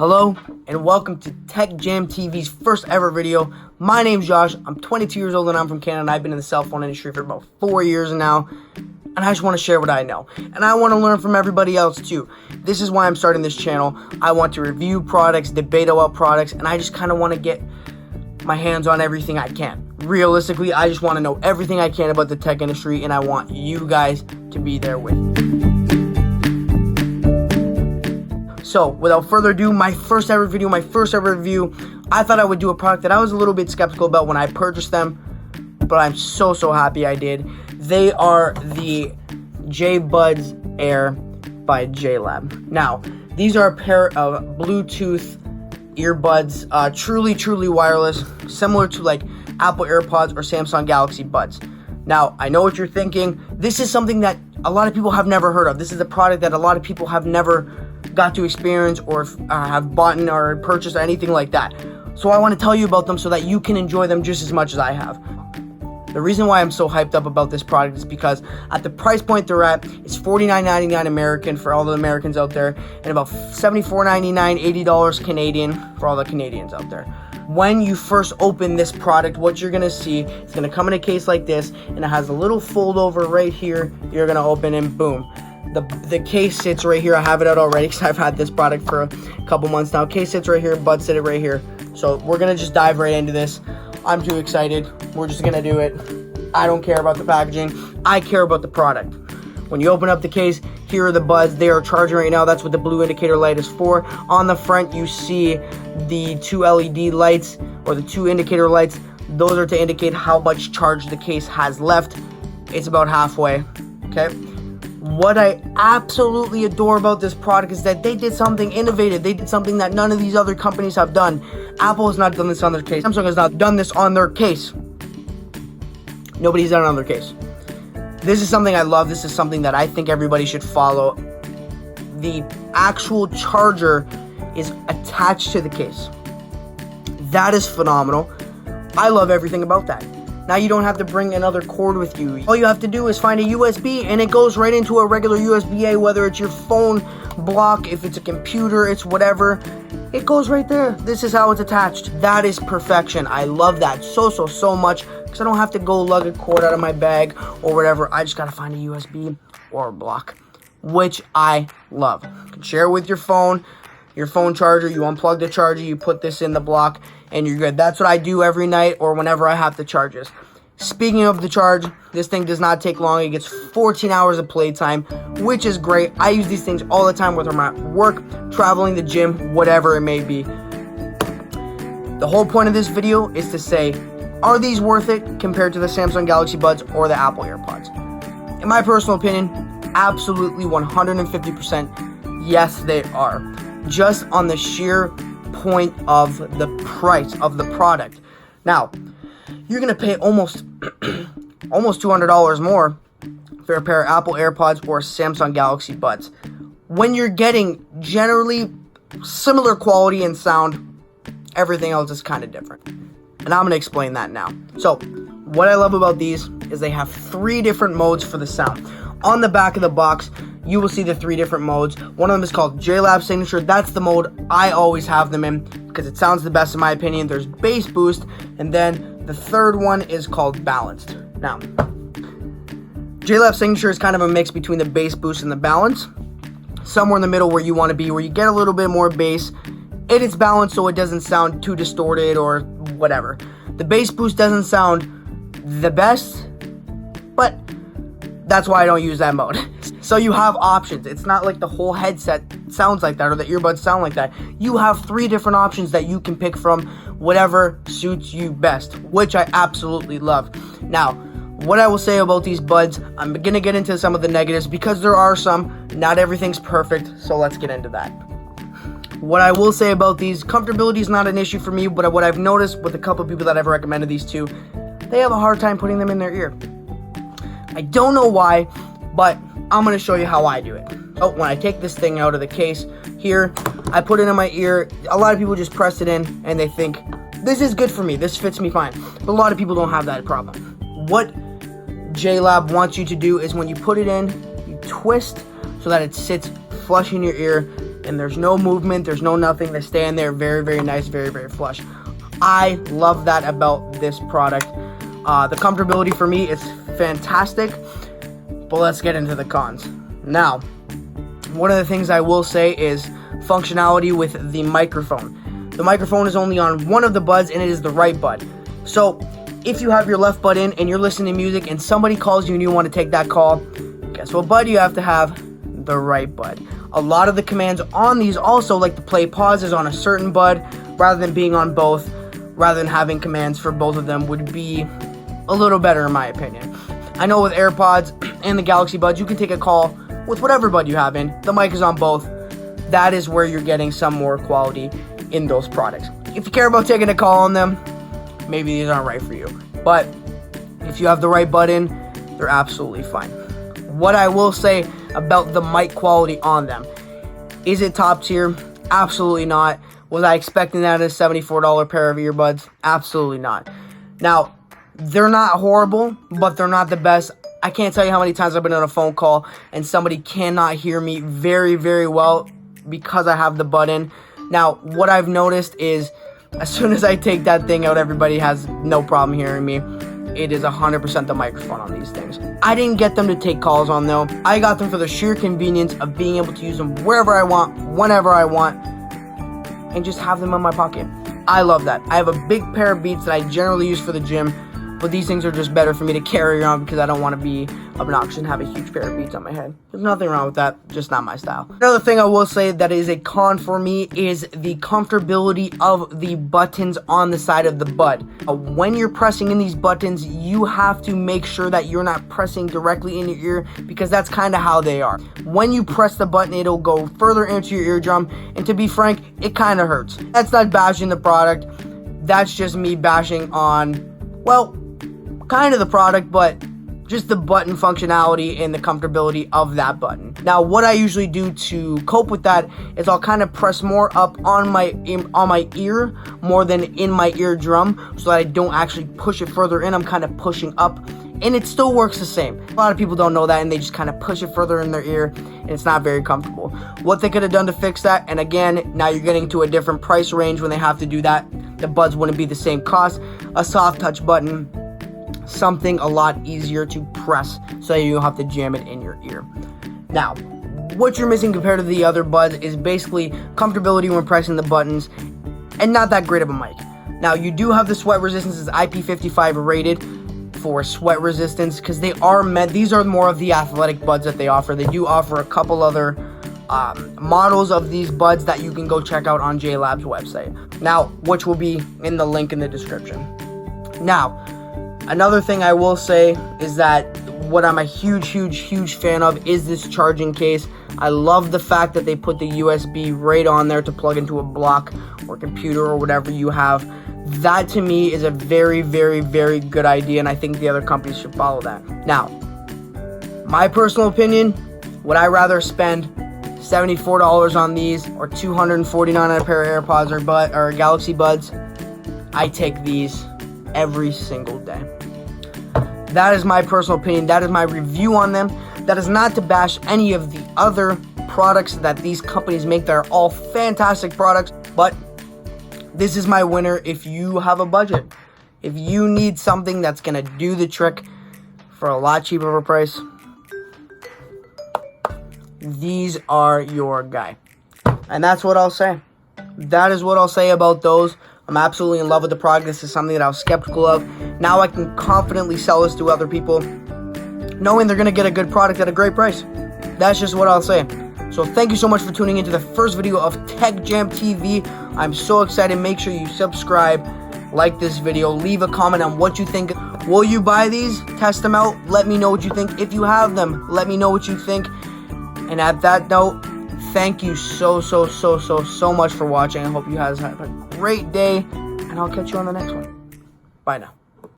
Hello and welcome to Tech Jam TV's first ever video. My name's Josh. I'm 22 years old and I'm from Canada. And I've been in the cell phone industry for about 4 years now. And I just want to share what I know. And I want to learn from everybody else too. This is why I'm starting this channel. I want to review products, debate about products, and I just kind of want to get my hands on everything I can. Realistically, I just want to know everything I can about the tech industry, and I want you guys to be there with me. So, without further ado, my first ever video, my first ever review. I thought I would do a product that I was a little bit skeptical about when I purchased them, but I'm so happy I did. They are the Earbuds Air by JLab. Now, these are a pair of Bluetooth earbuds, truly wireless, similar to like Apple AirPods or Samsung Galaxy Buds. Now, I know what you're thinking. This is something that a lot of people have never heard of. This is a product that a lot of people have never got to experience or have bought or purchased or anything like that. So I want to tell you about them so that you can enjoy them just as much as I have. The reason why I'm so hyped up about this product is because at the price point they're at, it's $49.99 American for all the Americans out there, and about $74.99, $80 Canadian for all the Canadians out there. When you first open this product, what you're going to see, it's going to come in a case like this, and it has a little fold over right here. You're going to open and boom. The case sits right here. I have it out already because I've had this product for a couple months now. Case sits right here, buds sit it right here. So we're going to just dive right into this. I'm too excited. We're just going to do it. I don't care about the packaging. I care about the product. When you open up the case, here are the buds. They are charging right now. That's what the blue indicator light is for. On the front, you see the two LED lights or the two indicator lights. Those are to indicate how much charge the case has left. It's about halfway. Okay. What I absolutely adore about this product is that they did something innovative. They did something that none of these other companies have done. Apple has not done this on their case. Samsung has not done this on their case. Nobody's done it on their case. This is something I love. This is something that I think everybody should follow. The actual charger is attached to the case. That is phenomenal. I love everything about that. Now you don't have to bring another cord with you. All you have to do is find a USB and it goes right into a regular USB-A, whether it's your phone block, if it's a computer, it's whatever. It goes right there. This is how it's attached. That is perfection. I love that so much because I don't have to go lug a cord out of my bag or whatever. I just got to find a USB or a block, which I love. You can share it with your phone charger. You unplug the charger, you put this in the block, and you're good. That's what I do every night or whenever I have to charge this. Speaking of the charge, this thing does not take long. It gets 14 hours of playtime, which is great. I use these things all the time, whether I'm at work, traveling, the gym, whatever it may be. The whole point of this video is to say, are these worth it compared to the Samsung Galaxy Buds or the Apple AirPods? In my personal opinion, absolutely 150%, yes, they are. Just on the sheer point of the price of the product. Now, you're going to pay almost $200 more for a pair of Apple AirPods or Samsung Galaxy Buds. When you're getting generally similar quality and sound, everything else is kind of different. And I'm going to explain that now. So, what I love about these is they have 3 different modes for the sound. On the back of the box, you will see the 3 different modes. One of them is called JLab Signature. That's the mode I always have them in because it sounds the best in my opinion. There's bass boost, and then the third one is called balanced. Now, JLab Signature is kind of a mix between the bass boost and the balance. Somewhere in the middle where you want to be, where you get a little bit more bass. It is balanced so it doesn't sound too distorted or whatever. The bass boost doesn't sound the best, but that's why I don't use that mode. So you have options. It's not like the whole headset sounds like that or the earbuds sound like that. You have 3 different options that you can pick from, whatever suits you best, which I absolutely love. Now, what I will say about these buds, I'm going to get into some of the negatives because there are some. Not everything's perfect, so let's get into that. What I will say about these, comfortability is not an issue for me, but what I've noticed with a couple people that I've recommended these to, they have a hard time putting them in their ear. I don't know why, but I'm going to show you how I do it. So when I take this thing out of the case here, I put it in my ear. A lot of people just press it in and they think, this is good for me, this fits me fine. But a lot of people don't have that problem. What JLab wants you to do is when you put it in, you twist so that it sits flush in your ear, and there's no movement, there's no nothing. They stay in there very, very nice, very, very flush. I love that about this product. The comfortability for me is fantastic, but let's get into the cons. Now, one of the things I will say is functionality with the microphone. The microphone is only on one of the buds, and it is the right bud. So if you have your left bud in and you're listening to music and somebody calls you and you want to take that call, guess what bud you have to have? The right bud. A lot of the commands on these also, like the play pause, is on a certain bud rather than being on both. Rather than having commands for both of them would be a little better in my opinion. I know with AirPods and the Galaxy Buds, you can take a call with whatever bud you have in. The mic is on both. That is where you're getting some more quality in those products. If you care about taking a call on them, maybe these aren't right for you. But if you have the right bud in, they're absolutely fine. What I will say about the mic quality on them, is it top tier? Absolutely not. Was I expecting that in a $74 pair of earbuds? Absolutely not. Now, they're not horrible, but they're not the best. I can't tell you how many times I've been on a phone call and somebody cannot hear me very, very well because I have the bud in. Now, what I've noticed is as soon as I take that thing out, everybody has no problem hearing me. It is 100% the microphone on these things. I didn't get them to take calls on though. I got them for the sheer convenience of being able to use them wherever I want, whenever I want, and just have them in my pocket. I love that. I have a big pair of Beats that I generally use for the gym, but these things are just better for me to carry around because I don't want to be obnoxious and have a huge pair of Beats on my head. There's nothing wrong with that, just not my style. Another thing I will say that is a con for me is the comfortability of the buttons on the side of the bud. When you're pressing in these buttons, you have to make sure that you're not pressing directly in your ear because that's kind of how they are. When you press the button, it'll go further into your eardrum, and to be frank, it kind of hurts. That's not bashing the product. That's just me bashing on, well, kind of the product, but just the button functionality and the comfortability of that button. Now, what I usually do to cope with that is I'll kind of press more up on my ear more than in my eardrum so that I don't actually push it further in. I'm kind of pushing up, and it still works the same. A lot of people don't know that, and they just kind of push it further in their ear, and it's not very comfortable. What they could have done to fix that, and again, now you're getting to a different price range when they have to do that. The buds wouldn't be the same cost. A soft touch button, something a lot easier to press so you don't have to jam it in your ear. Now, what you're missing compared to the other buds is basically comfortability when pressing the buttons and not that great of a mic. Now, you do have the sweat resistance. It's IP55 rated for sweat resistance because they are meant, these are more of the athletic buds that they offer. They do offer a couple other models of these buds that you can go check out on JLab's website. Now, which will be in the link in the description. Now, another thing I will say is that what I'm a huge fan of is this charging case. I love the fact that they put the USB right on there to plug into a block or computer or whatever you have. That to me is a very good idea, and I think the other companies should follow that. Now, my personal opinion, would I rather spend $74 on these or $249 on a pair of AirPods or Galaxy Buds? I take these every single day. That is my personal opinion. That is my review on them. That is not to bash any of the other products that these companies make. They're all fantastic products, but this is my winner if you have a budget. If you need something that's going to do the trick for a lot cheaper of a price, these are your guy. And that's what I'll say. That is what I'll say about those. I'm absolutely in love with the product. This is something that I was skeptical of. Now I can confidently sell this to other people, knowing they're going to get a good product at a great price. That's just what I'll say. So thank you so much for tuning into the first video of Tech Jam TV. I'm so excited. Make sure you subscribe, like this video, leave a comment on what you think. Will you buy these? Test them out. Let me know what you think. If you have them, let me know what you think. And at that note, thank you so much for watching. I hope you guys have a great day, and I'll catch you on the next one. Bye now.